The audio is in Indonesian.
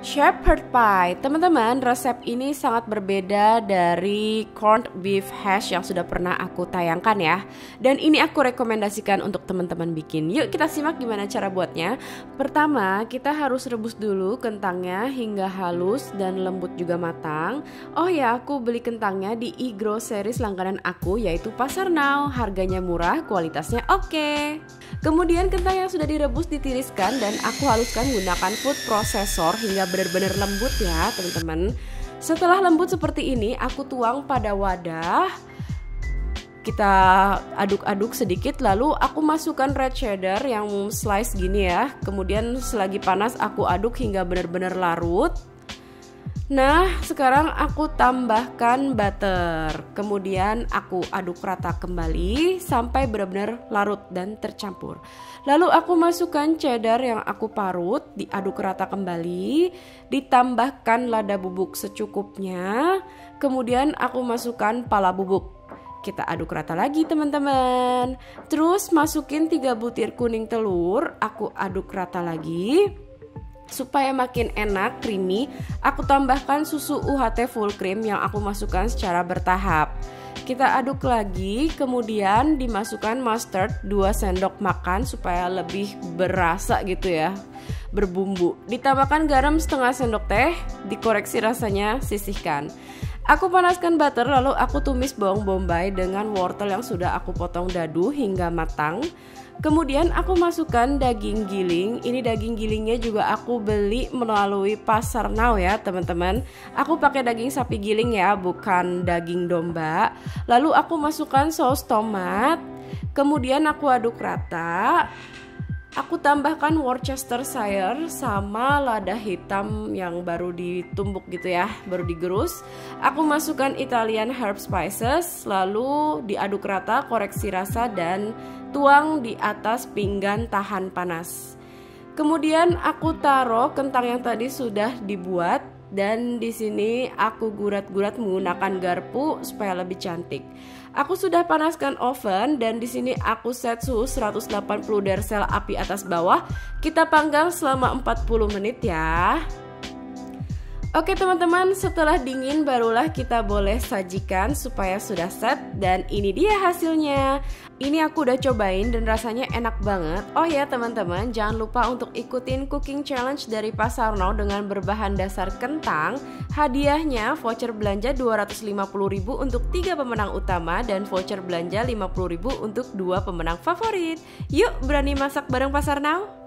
Shepherd pie, teman-teman, resep ini sangat berbeda dari corned beef hash yang sudah pernah aku tayangkan ya. Dan ini aku rekomendasikan untuk teman-teman bikin. Yuk kita simak gimana cara buatnya. Pertama, kita harus rebus dulu kentangnya hingga halus dan lembut juga matang. Oh ya, aku beli kentangnya di e-groceries langganan aku, yaitu Pasar Now. Harganya murah, kualitasnya oke. Kemudian kentang yang sudah direbus ditiriskan dan aku haluskan menggunakan food processor hingga benar-benar lembut ya teman-teman. Setelah lembut seperti ini, aku tuang pada wadah. Kita aduk-aduk sedikit, lalu aku masukkan red cheddar yang slice gini ya. Kemudian selagi panas aku aduk hingga benar-benar larut. Nah, sekarang aku tambahkan butter. Kemudian aku aduk rata kembali sampai benar-benar larut dan tercampur. Lalu aku masukkan cheddar yang aku parut, diaduk rata kembali, ditambahkan lada bubuk secukupnya. Kemudian aku masukkan pala bubuk. Kita aduk rata lagi teman-teman. Terus masukin 3 butir kuning telur, aku aduk rata lagi. Supaya makin enak, creamy, aku tambahkan susu UHT full cream yang aku masukkan secara bertahap. Kita aduk lagi, kemudian dimasukkan mustard 2 sendok makan supaya lebih berasa gitu ya, berbumbu. Ditambahkan garam setengah sendok teh, dikoreksi rasanya, sisihkan. Aku panaskan butter, lalu aku tumis bawang bombay dengan wortel yang sudah aku potong dadu hingga matang. Kemudian aku masukkan daging giling. Ini daging gilingnya juga aku beli melalui Pasar Now ya teman-teman. Aku pakai daging sapi giling ya, bukan daging domba. Lalu aku masukkan saus tomat. Kemudian aku aduk rata. Aku tambahkan Worcestershire sama lada hitam yang baru ditumbuk gitu ya, baru digerus. Aku masukkan Italian herb spices, lalu diaduk rata, koreksi rasa dan tuang di atas pinggan tahan panas. Kemudian aku taruh kentang yang tadi sudah dibuat dan di sini aku gurat-gurat menggunakan garpu supaya lebih cantik. Aku sudah panaskan oven dan di sini aku set suhu 180 derajat api atas bawah. Kita panggang selama 40 menit ya. Oke teman-teman, setelah dingin barulah kita boleh sajikan supaya sudah set. Dan ini dia hasilnya. Ini aku udah cobain dan rasanya enak banget. Oh ya teman-teman, jangan lupa untuk ikutin cooking challenge dari Pasar Now dengan berbahan dasar kentang. Hadiahnya voucher belanja 250.000 untuk 3 pemenang utama dan voucher belanja 50.000 untuk 2 pemenang favorit. Yuk berani masak bareng Pasar Now.